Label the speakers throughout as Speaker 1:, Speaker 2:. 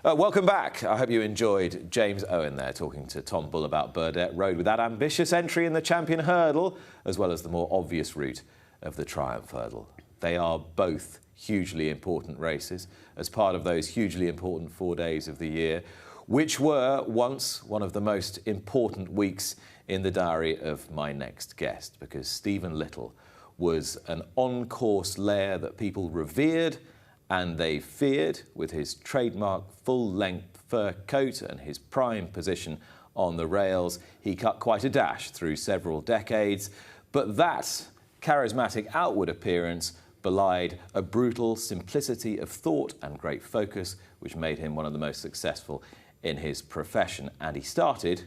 Speaker 1: Welcome back. I hope you enjoyed James Owen there talking to Tom Bull about Burdett Road with that ambitious entry in the Champion Hurdle, as well as the more obvious route of the Triumph Hurdle. They are both hugely important races as part of those hugely important 4 days of the year, which were once one of the most important weeks in the diary of my next guest, because Stephen Little was an on-course layer that people revered and they feared. With his trademark full-length fur coat and his prime position on the rails, he cut quite a dash through several decades. But that charismatic outward appearance belied a brutal simplicity of thought and great focus, which made him one of the most successful in his profession. And he started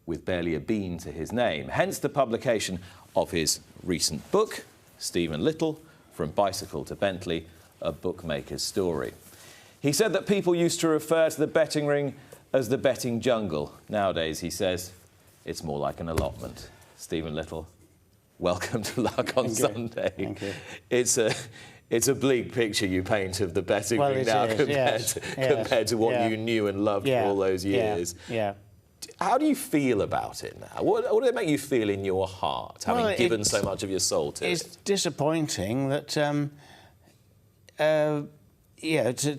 Speaker 1: with barely a bean to his name, hence the publication of his recent book, Stephen Little, From Bicycle to Bentley, A Bookmaker's Story. He said that people used to refer to the betting ring as the betting jungle. Nowadays, he says, it's more like an allotment. Stephen Little, welcome to Luck on Sunday.
Speaker 2: Thank you.
Speaker 1: It's a bleak picture you paint of the betting ring now compared to what you knew and loved for all those years.
Speaker 2: Yeah.
Speaker 1: How do you feel about it now? What did it make you feel in your heart, having given so much of your soul to it?
Speaker 2: It's disappointing that,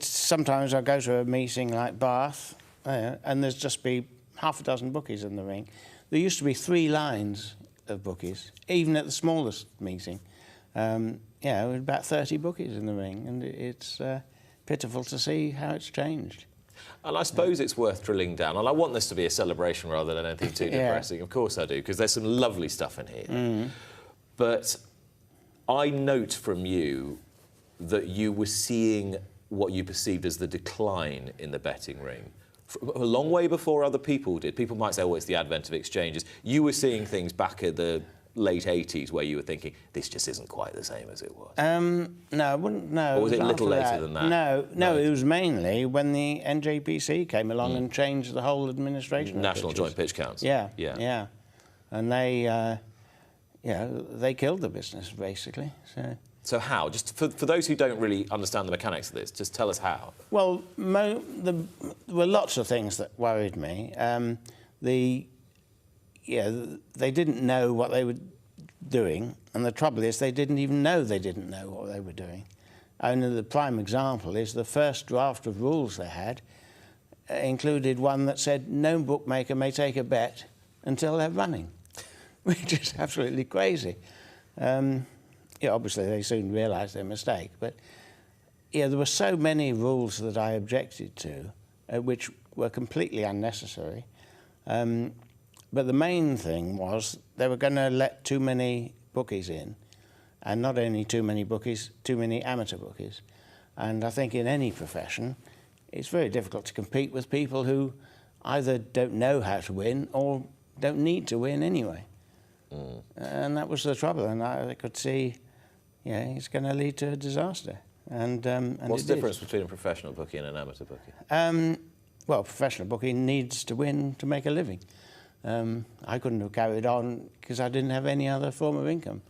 Speaker 2: sometimes I go to a meeting like Bath, and there's just be half a dozen bookies in the ring. There used to be 3 lines of bookies, even at the smallest meeting. With about 30 bookies in the ring, and it's pitiful to see how it's changed.
Speaker 1: And I suppose it's worth drilling down, and I want this to be a celebration rather than anything too depressing. Of course I do, because there's some lovely stuff in here. But I note from you that you were seeing what you perceived as the decline in the betting ring a long way before other people did. People might say, oh, it's the advent of exchanges. You were seeing things back at the late 80s where you were thinking, this just isn't quite the same as it was.
Speaker 2: No, I wouldn't know.
Speaker 1: Or was it a little later than that?
Speaker 2: No, it was mainly when the NJPC came along and changed the whole administration.
Speaker 1: National Joint Pitch Counts.
Speaker 2: Yeah. And they killed the business, basically.
Speaker 1: So how? Just for those who don't really understand the mechanics of this, just tell us how.
Speaker 2: Well, there were lots of things that worried me. They didn't know what they were doing, and the trouble is they didn't even know they didn't know what they were doing. Only the prime example is the first draft of rules they had included one that said no bookmaker may take a bet until they're running, which is absolutely crazy. Obviously they soon realised their mistake, but there were so many rules that I objected to, which were completely unnecessary. But the main thing was they were going to let too many bookies in, and not only too many bookies, too many amateur bookies. And I think in any profession, it's very difficult to compete with people who either don't know how to win or don't need to win anyway. And that was the trouble, and I could see, it's going to lead to a disaster. And
Speaker 1: what's the difference between a professional bookie and an amateur bookie?
Speaker 2: Well, a professional bookie needs to win to make a living. I couldn't have carried on because I didn't have any other form of income,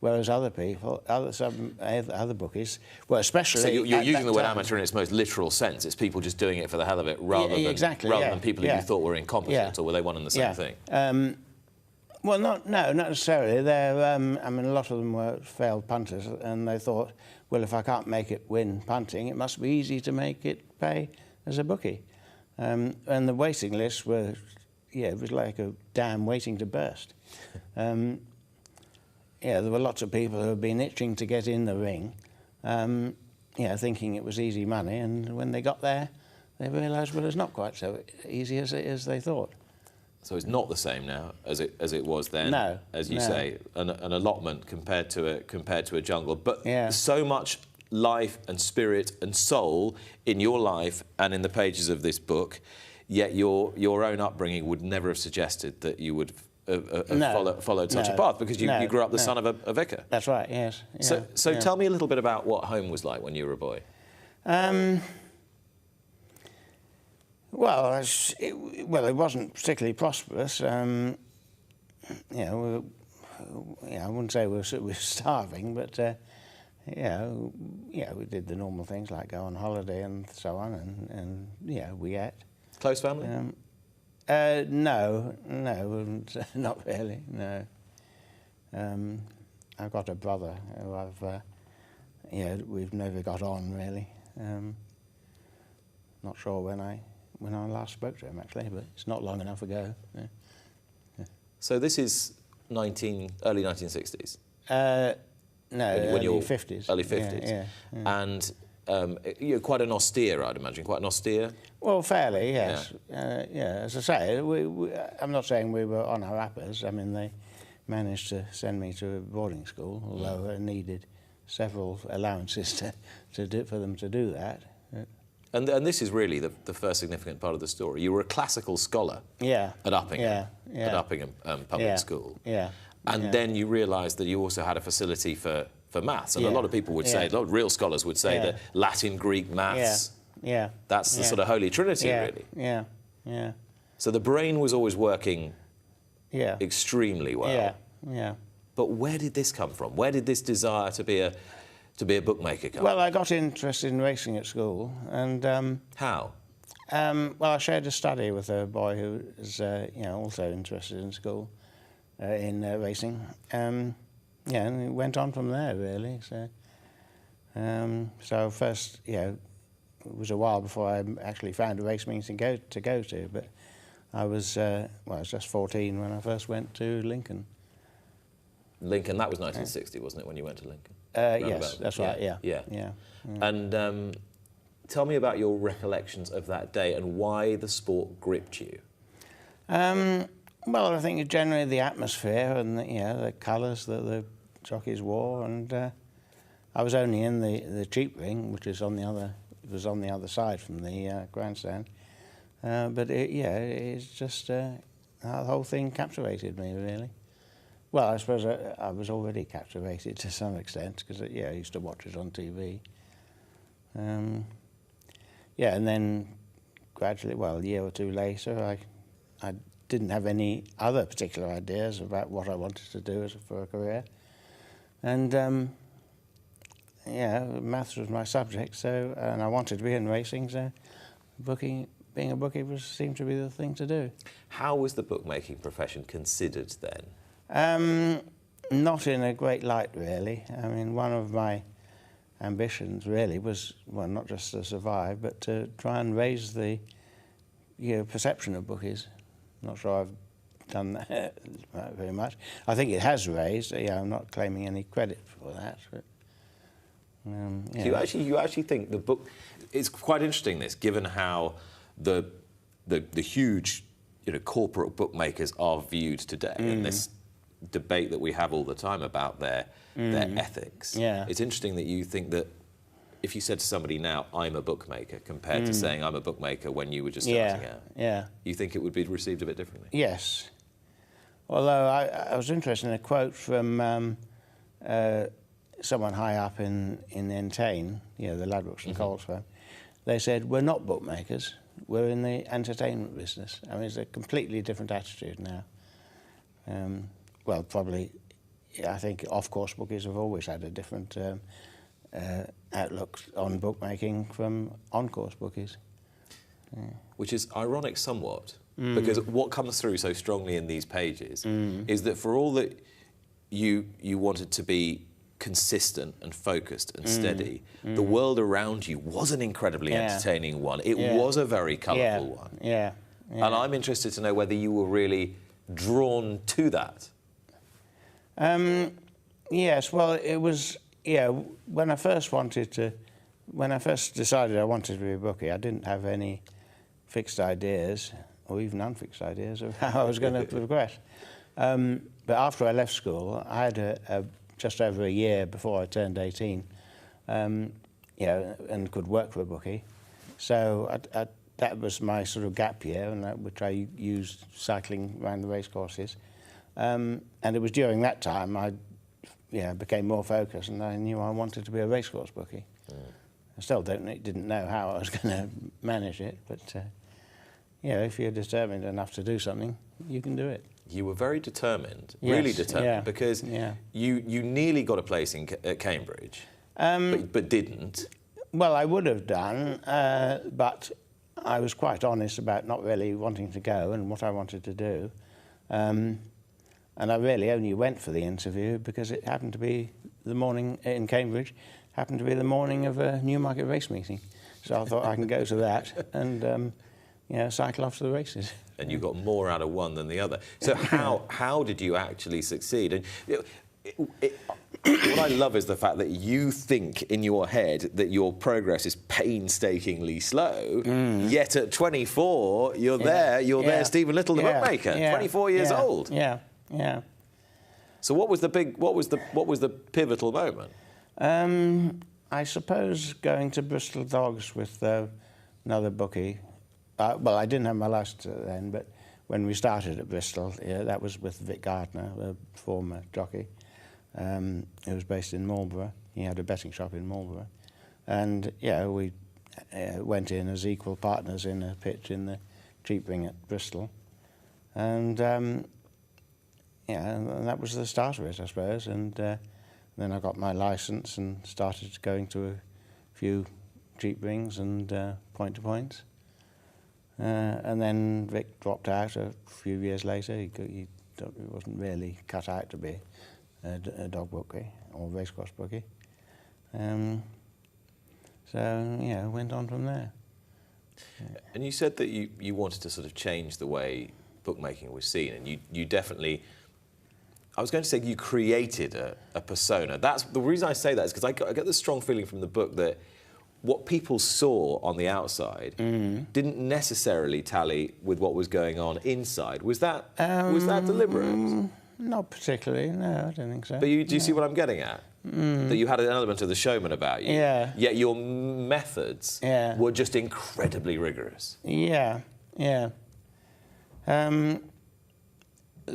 Speaker 2: whereas other people, other bookies, well, especially...
Speaker 1: So you're using the word amateur in its most literal sense. It's people just doing it for the hell of it rather than people who you thought were incompetent, or were they one and the same thing?
Speaker 2: Well, not necessarily. They're, a lot of them were failed punters, and they thought, well, if I can't make it win punting, it must be easy to make it pay as a bookie. And the waiting lists were... it was like a dam waiting to burst. There were lots of people who had been itching to get in the ring, thinking it was easy money, and when they got there, they realised, well, it's not quite so easy as they thought.
Speaker 1: So it's not the same now as it was then.
Speaker 2: No,
Speaker 1: as you say, an allotment compared to a jungle. But so much life and spirit and soul in your life and in the pages of this book. Yet your own upbringing would never have suggested that you would have followed such a path, because you grew up the son of a vicar.
Speaker 2: That's right, yes.
Speaker 1: So tell me a little bit about what home was like when you were a boy. It wasn't particularly prosperous. I wouldn't say we were starving, but
Speaker 2: we did the normal things like go on holiday and so on, and we ate.
Speaker 1: Close family?
Speaker 2: No, not really. No. I've got a brother who we've never got on really. Not sure when I last spoke to him actually, but it's not long enough ago. Yeah.
Speaker 1: So this is early 1960s.
Speaker 2: No, early 50s.
Speaker 1: Early 50s.
Speaker 2: Yeah.
Speaker 1: And you're quite an austere, I'd imagine, quite an austere.
Speaker 2: Well, fairly, yes. As I say, I'm not saying we were on our uppers. I mean, they managed to send me to a boarding school, although I needed several allowances for them to do that.
Speaker 1: And this is really the first significant part of the story. You were a classical scholar at Uppingham, at Uppingham Public School.
Speaker 2: Yeah.
Speaker 1: And then you realised that you also had a facility for maths. And a lot of people would say, a lot of real scholars would say that Latin, Greek, maths, that's the sort of holy trinity, really.
Speaker 2: Yeah.
Speaker 1: So the brain was always working extremely well.
Speaker 2: Yeah.
Speaker 1: But where did this come from? Where did this desire to be a bookmaker come from?
Speaker 2: Well, I got interested in racing at school, and
Speaker 1: how?
Speaker 2: Well, I shared a study with a boy who is, also interested in school, in racing. And it went on from there really. So first, it was a while before I actually found a race meeting to go to. But I was just 14 when I first went to Lincoln.
Speaker 1: Lincoln, that was 1960, wasn't it, when you went to Lincoln?
Speaker 2: Yes, that's right. Yeah.
Speaker 1: And tell me about your recollections of that day and why the sport gripped you.
Speaker 2: Well, I think generally the atmosphere and the colours that the jockeys wore, and I was only in the cheap ring, which is on the other side from the grandstand. But it's just the whole thing captivated me really. Well, I suppose I was already captivated to some extent because I used to watch it on TV. And then gradually, a year or two later, I didn't have any other particular ideas about what I wanted to do for a career. And maths was my subject, and I wanted to be in racing, so being a bookie seemed to be the thing to do.
Speaker 1: How was the bookmaking profession considered then?
Speaker 2: Not in a great light, really. I mean, one of my ambitions really was, well, not just to survive, but to try and raise the perception of bookies. Not sure I've done that very much. I think it has raised. I'm not claiming any credit for that. But,
Speaker 1: so you actually think the book? It's quite interesting, this, given how the huge corporate bookmakers are viewed today, and this debate that we have all the time about their ethics.
Speaker 2: Yeah.
Speaker 1: It's interesting that you think that if you said to somebody now, I'm a bookmaker, compared to saying I'm a bookmaker when you were just starting out, you think it would be received a bit differently?
Speaker 2: Yes. Although I was interested in a quote from someone high up in Entain, the Ladbrokes and Coles firm. They said, we're not bookmakers, we're in the entertainment business. I mean, it's a completely different attitude now. Well, probably, I think off-course bookies have always had a different outlook on bookmaking from on-course bookies.
Speaker 1: Which is ironic somewhat, because what comes through so strongly in these pages is that for all that you wanted to be consistent and focused and steady, the world around you was an incredibly entertaining one. It was a very colourful one. And I'm interested to know whether you were really drawn to that.
Speaker 2: Yes, well, it was, when I first decided I wanted to be a bookie, I didn't have any fixed ideas, or even unfixed ideas, of how I was going to progress. But after I left school, I had just over a year before I turned 18, and could work for a bookie. So that was my sort of gap year, which I used cycling around the racecourses. And it was during that time I became more focused, and I knew I wanted to be a racecourse bookie. I still didn't know how I was going to manage it, but if you're determined enough to do something, you can do it.
Speaker 1: You were very determined, really determined, because you nearly got a place at Cambridge. but didn't.
Speaker 2: Well, I would have done, but I was quite honest about not really wanting to go and what I wanted to do. And I really only went for the interview because it happened to be the morning in Cambridge, happened to be the morning of a Newmarket race meeting. So I thought I can go to that and cycle off to the races.
Speaker 1: And you got more out of one than the other. So how did you actually succeed? And what I love is the fact that you think in your head that your progress is painstakingly slow, yet at 24 you're there, Stephen Little, the bookmaker, 24 years old.
Speaker 2: Yeah.
Speaker 1: So what was the pivotal moment?
Speaker 2: I suppose going to Bristol Dogs with another bookie. Well, I didn't have my license then, but when we started at Bristol, that was with Vic Gardner, a former jockey, who was based in Marlborough. He had a betting shop in Marlborough. And, we went in as equal partners in a pitch in the Cheap Ring at Bristol. And, and that was the start of it, I suppose. And then I got my licence and started going to a few Cheap Rings and point-to-points. And then Vic dropped out a few years later. He wasn't really cut out to be a dog bookie or racecourse bookie. So, went on from there.
Speaker 1: And you said that you wanted to sort of change the way bookmaking was seen, and you definitely... I was going to say you created a persona. That's the reason I say that is because I get this strong feeling from the book that what people saw on the outside didn't necessarily tally with what was going on inside. Was that deliberate?
Speaker 2: Not particularly, no, I don't think so.
Speaker 1: But do you see what I'm getting at? That you had an element of the showman about you.
Speaker 2: Yeah.
Speaker 1: Yet your methods were just incredibly rigorous.
Speaker 2: Yeah. The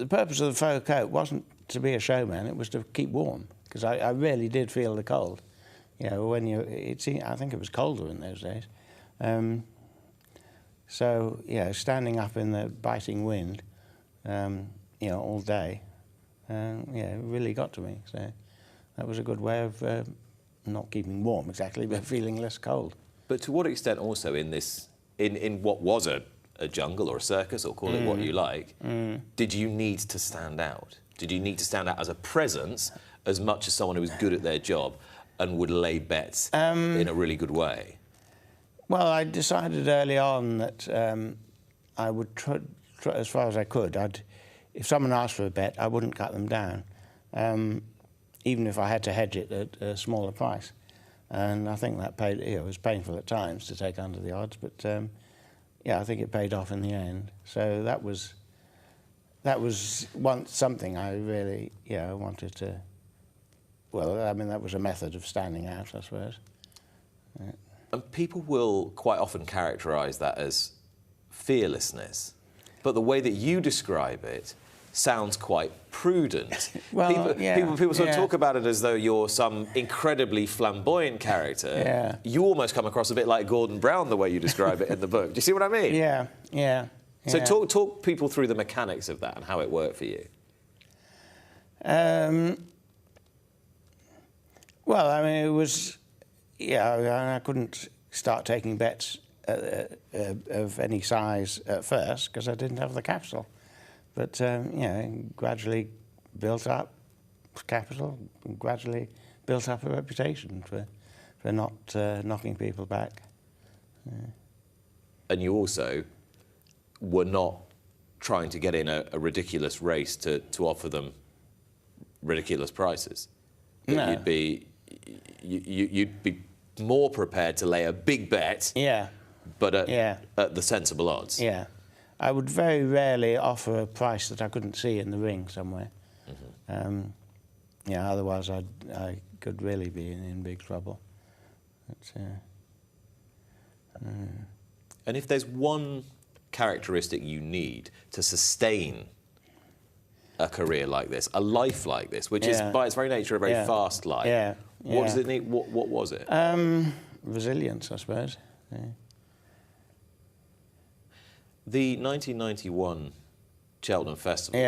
Speaker 2: purpose of the faux coat wasn't to be a showman, it was to keep warm, because I really did feel the cold. I think it was colder in those days. So, standing up in the biting wind, all day, it really got to me. So that was a good way of not keeping warm exactly, but feeling less cold.
Speaker 1: But to what extent also in what was a jungle or a circus, or call it what you like, did you need to stand out? Did you need to stand out as a presence as much as someone who was good at their job and would lay bets in a really good way?
Speaker 2: Well, I decided early on that I would try as far as I could. If someone asked for a bet, I wouldn't cut them down, even if I had to hedge it at a smaller price. And I think that paid. It was painful at times to take under the odds, but I think it paid off in the end. So that was something I really wanted to. Well, I mean, that was a method of standing out, I suppose. Yeah.
Speaker 1: And people will quite often characterise that as fearlessness, but the way that you describe it sounds quite prudent.
Speaker 2: Well,
Speaker 1: people sort of talk about it as though you're some incredibly flamboyant character.
Speaker 2: Yeah.
Speaker 1: You almost come across a bit like Gordon Brown the way you describe it in the book. Do you see what I mean?
Speaker 2: Yeah.
Speaker 1: So talk people through the mechanics of that and how it worked for you.
Speaker 2: Well, I mean, it was... I couldn't start taking bets of any size at first because I didn't have the capital. But, gradually built up capital, and gradually built up a reputation for not knocking people back. Yeah.
Speaker 1: And you also were not trying to get in a ridiculous race to offer them ridiculous prices.
Speaker 2: No.
Speaker 1: You'd be more prepared to lay a big bet, but at the sensible odds.
Speaker 2: Yeah. I would very rarely offer a price that I couldn't see in the ring somewhere. Otherwise I could really be in big trouble. But,
Speaker 1: And if there's one characteristic you need to sustain a career like this, a life like this, which is by its very nature a very fast life, what does it need? What was it?
Speaker 2: Resilience, I suppose. Yeah.
Speaker 1: The 1991 Cheltenham Festival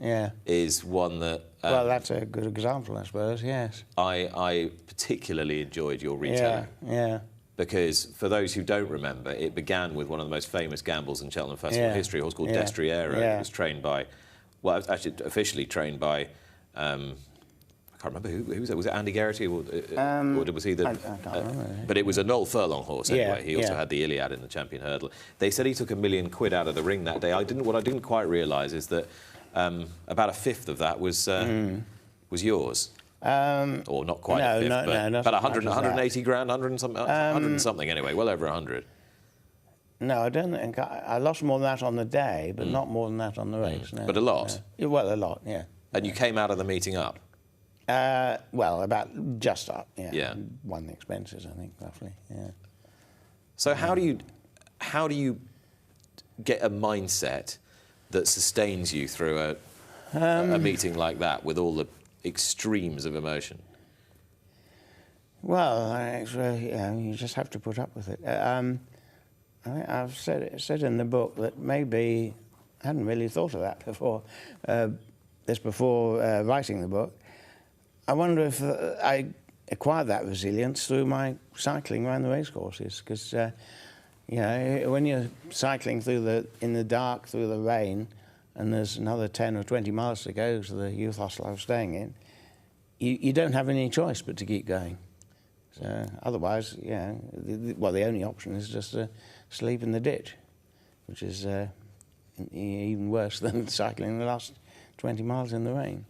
Speaker 2: Yeah.
Speaker 1: is one that...
Speaker 2: well, that's a good example, I suppose, yes.
Speaker 1: I particularly enjoyed your retelling.
Speaker 2: Yeah.
Speaker 1: Because for those who don't remember, it began with one of the most famous gambles in Cheltenham Festival history, a horse called Destriero. It was trained by, well, it was actually officially trained by, I can't remember who was it. Was it Andy Geraghty or was he the?
Speaker 2: I can't remember.
Speaker 1: But it was a Noel Furlong horse anyway.
Speaker 2: Yeah,
Speaker 1: He also had the Iliad in the Champion Hurdle. They said he took £1 million out of the ring that day. What I didn't quite realise is that about a fifth of that was yours. Or not quite a fifth, but about 180 grand, 100 and something anyway, well over 100.
Speaker 2: No, I don't think I lost more than that on the day, but not more than that on the race. No,
Speaker 1: but a lot?
Speaker 2: No. Well, a lot, yeah.
Speaker 1: And you came out of the meeting up?
Speaker 2: Well, about just up,
Speaker 1: Yeah.
Speaker 2: Won the expenses, I think, roughly, yeah.
Speaker 1: So how do you get a mindset that sustains you through a meeting like that with all the extremes of emotion?
Speaker 2: Well, you just have to put up with it. I've said in the book that maybe I hadn't really thought of that before. Before writing the book. I wonder if I acquired that resilience through my cycling around the racecourses, because when you're cycling in the dark through the rain, and there's another 10 or 20 miles to go to the youth hostel I was staying in, you don't have any choice but to keep going. So otherwise, the only option is just to sleep in the ditch, which is even worse than cycling the last 20 miles in the rain.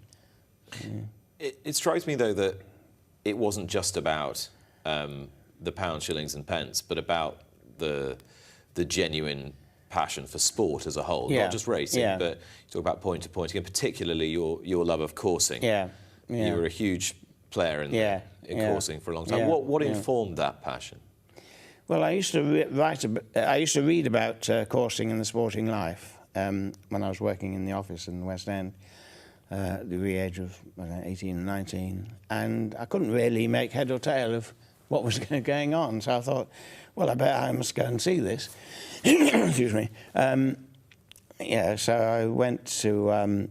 Speaker 2: Yeah.
Speaker 1: It strikes me, though, that it wasn't just about the pounds, shillings and pence, but about the genuine passion for sport as a whole, not just racing, but you talk about point to point, and particularly your love of coursing.
Speaker 2: Yeah.
Speaker 1: You were a huge player in coursing for a long time.
Speaker 2: Yeah.
Speaker 1: What informed that passion?
Speaker 2: Well, I used to read about coursing in the sporting life when I was working in the office in the West End at the age of 18 and 19, and I couldn't really make head or tail of what was going on. So I thought, well, I bet I must go and see this. Excuse me. So I went to, I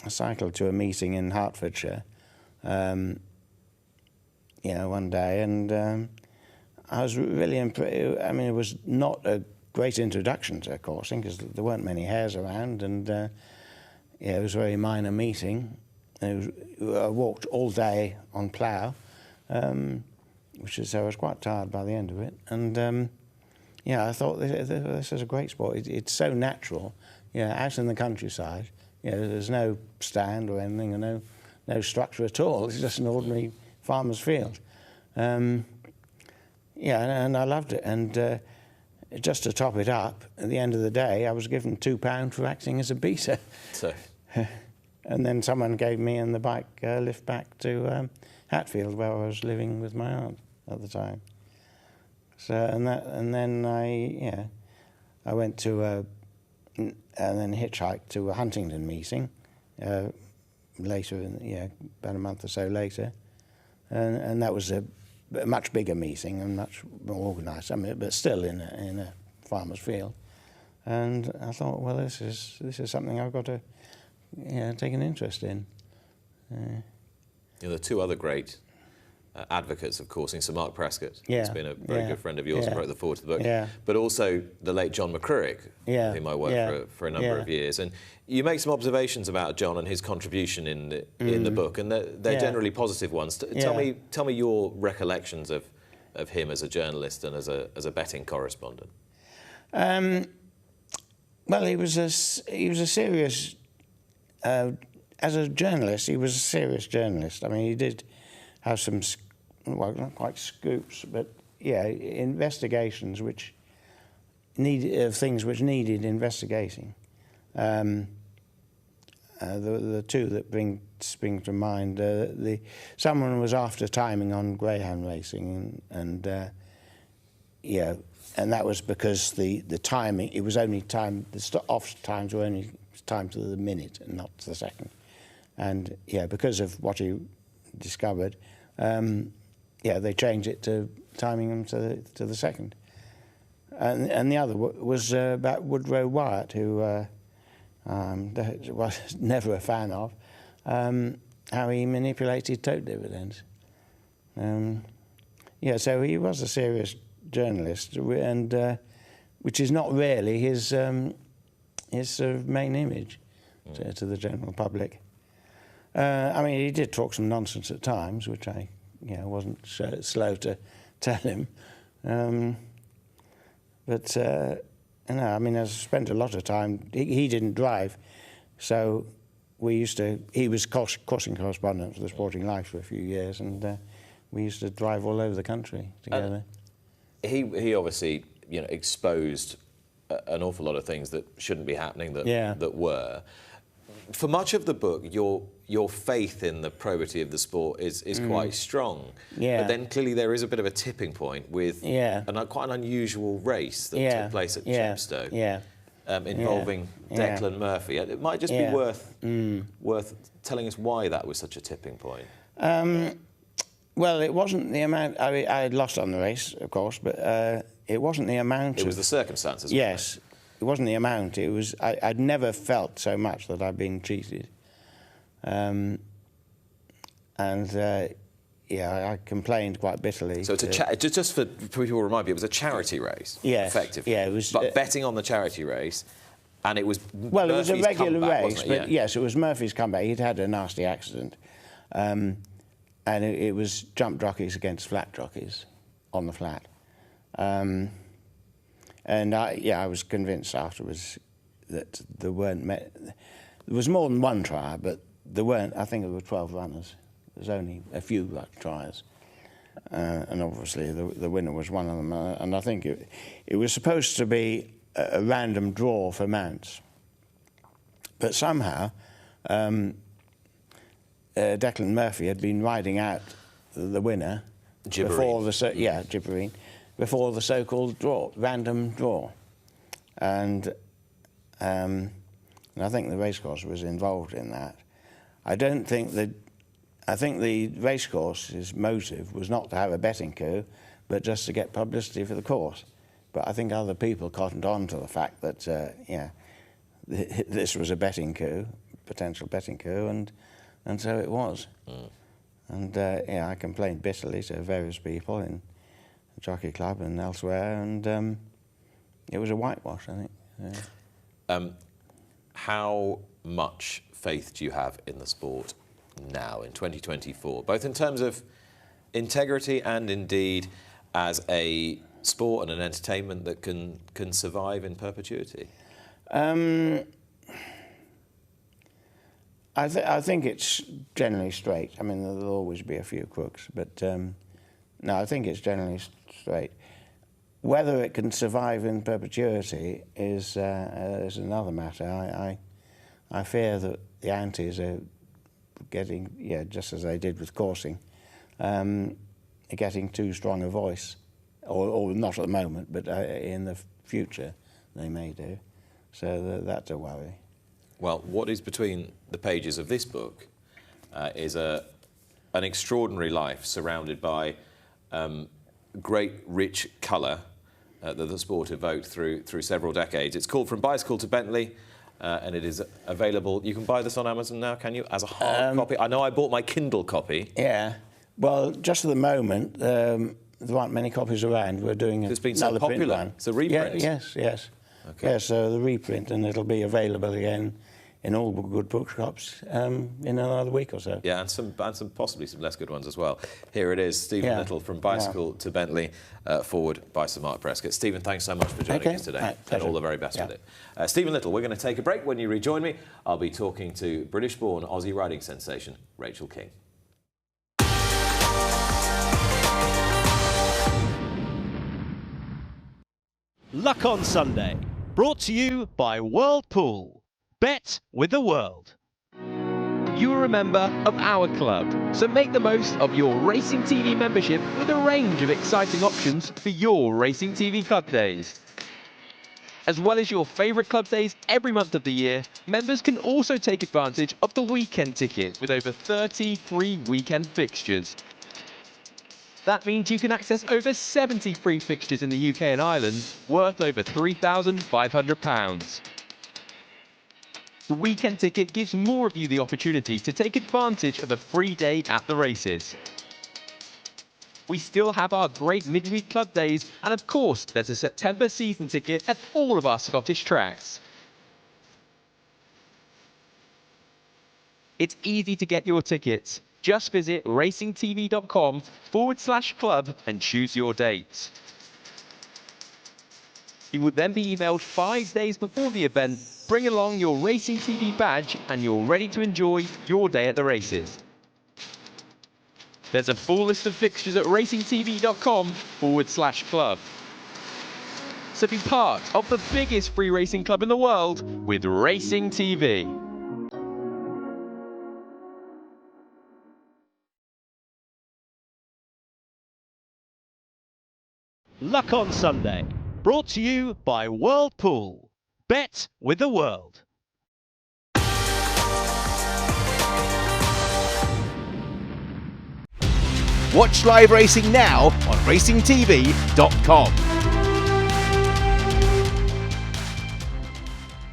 Speaker 2: cycled to a meeting in Hertfordshire, one day, and I was really impressed. I mean, it was not a great introduction to coursing because there weren't many hares around, and it was a very minor meeting. I walked all day on plough, so I was quite tired by the end of it. And I thought this is a great sport. It's so natural, out in the countryside. There's no stand or anything, and no structure at all. It's just an ordinary farmer's field. And I loved it. And just to top it up, at the end of the day, I was given £2 for acting as a beater.
Speaker 1: So.
Speaker 2: And then someone gave me and the bike lift back to Hatfield, where I was living with my aunt at the time. So and then I went to and then hitchhiked to a Huntingdon meeting later, about a month or so later, and that was a much bigger meeting and much more organised. I mean, but still in a farmer's field. And I thought, well, this is something I've got to take an interest in.
Speaker 1: There are two other great advocates of coursing. Sir Mark Prescott, who's been a very good friend of yours and wrote the foreword to the book, but also the late John McCririck, with whom I worked for a number of years. And you make some observations about John and his contribution in the book, and they're generally positive ones. Tell me your recollections of him as a journalist and as a betting correspondent.
Speaker 2: Well, he was a serious. As a journalist, he was a serious journalist. I mean, he did have some, well, not quite scoops, but investigations which things which needed investigating. The two that spring to mind, someone was after timing on greyhound racing, and that was because the timing, it was only time, the off times were only timed to the minute and not to the second. And because of what he discovered, they changed it to timing them to the second. And the other was about Woodrow Wyatt, who that was never a fan of, how he manipulated tote dividends. Yeah, so he was a serious journalist, and which is not really his sort of main image to the general public. I mean, he did talk some nonsense at times, which I wasn't slow to tell him. But I mean, I spent a lot of time. He didn't drive, so he was crossing correspondent for the Sporting Life for a few years, and we used to drive all over the country together.
Speaker 1: He obviously exposed an awful lot of things that shouldn't be happening that were. For much of the book, your faith in the probity of the sport is quite strong.
Speaker 2: Yeah.
Speaker 1: But then clearly there is a bit of a tipping point with quite an unusual race that took place at Chepstow. Involving Declan Murphy. It might just be worth telling us why that was such a tipping point.
Speaker 2: Well, it wasn't the amount. I had lost on the race, of course, but it wasn't the amount.
Speaker 1: It was the circumstances.
Speaker 2: Yes, it wasn't the amount. It was. I'd never felt so much that I'd been cheated. I complained quite bitterly.
Speaker 1: So it's just for people to remind you, it was a charity race.
Speaker 2: Yes.
Speaker 1: Effectively.
Speaker 2: Yeah, it was.
Speaker 1: But betting on the charity race, and it was.
Speaker 2: Well,
Speaker 1: Murphy's
Speaker 2: it was a regular
Speaker 1: comeback,
Speaker 2: race,
Speaker 1: wasn't it?
Speaker 2: but yes, it was Murphy's comeback. He'd had a nasty accident, and it was jump jockeys against flat jockeys on the flat. And I was convinced afterwards that there weren't. There was more than one trier, but there weren't. I think there were 12 runners. There's only a few triers, and obviously the winner was one of them. And I think it was supposed to be a random draw for mounts, but somehow Declan Murphy had been riding out the winner before the so-called random draw, and I think the racecourse was involved in that. I think the racecourse's motive was not to have a betting coup, but just to get publicity for the course. But I think other people cottoned on to the fact that this was a betting coup, potential betting coup, and so it was. And I complained bitterly to various people in the Jockey Club and elsewhere, and it was a whitewash, I think.
Speaker 1: How much faith do you have in the sport now, in 2024, both in terms of integrity and indeed as a sport and an entertainment that can survive in perpetuity?
Speaker 2: I think it's generally straight. I mean, there'll always be a few crooks, but no, I think it's generally straight. Whether it can survive in perpetuity is another matter. I fear that the antis are getting, just as they did with coursing, getting too strong a voice, or not at the moment, but in the future they may do. So that's a worry.
Speaker 1: Well, what is between the pages of this book is an extraordinary life surrounded by great, rich colour that the sport evoked through several decades. It's called From Bicycle to Bentley, and it is available. You can buy this on Amazon now, can you? As a hard copy. I know I bought my Kindle copy.
Speaker 2: Yeah. Well, just at the moment, there aren't many copies around. We're doing
Speaker 1: it's been so popular. It's a reprint.
Speaker 2: Yes.
Speaker 1: Okay.
Speaker 2: Yeah, so the reprint, and it'll be available again in all good bookshops in another week or so.
Speaker 1: Yeah, and possibly some less good ones as well. Here it is, Stephen Little, From Bicycle to Bentley, forward by Sir Mark Prescott. Stephen, thanks so much for joining us today, and all the very best with it. Stephen Little, we're going to take a break. When you rejoin me, I'll be talking to British-born Aussie riding sensation Rachel King.
Speaker 3: Luck on Sunday, brought to you by Whirlpool. Bet with the world. You are a member of our club, so make the most of your Racing TV membership with a range of exciting options for your Racing TV club days. As well as your favourite club days every month of the year, members can also take advantage of the weekend ticket with over 33 weekend fixtures. That means you can access over 70 free fixtures in the UK and Ireland, worth over £3,500. The weekend ticket gives more of you the opportunity to take advantage of a free day at the races. We still have our great midweek club days, and of course there's a September season ticket at all of our Scottish tracks. It's easy to get your tickets. Just visit racingtv.com/club and choose your dates. You will then be emailed 5 days before the event. Bring along your Racing TV badge and you're ready to enjoy your day at the races. There's a full list of fixtures at racingtv.com/club. So be part of the biggest free racing club in the world with Racing TV. Luck on Sunday, brought to you by World Pool. Bet with the world.
Speaker 4: Watch live racing now on racingtv.com.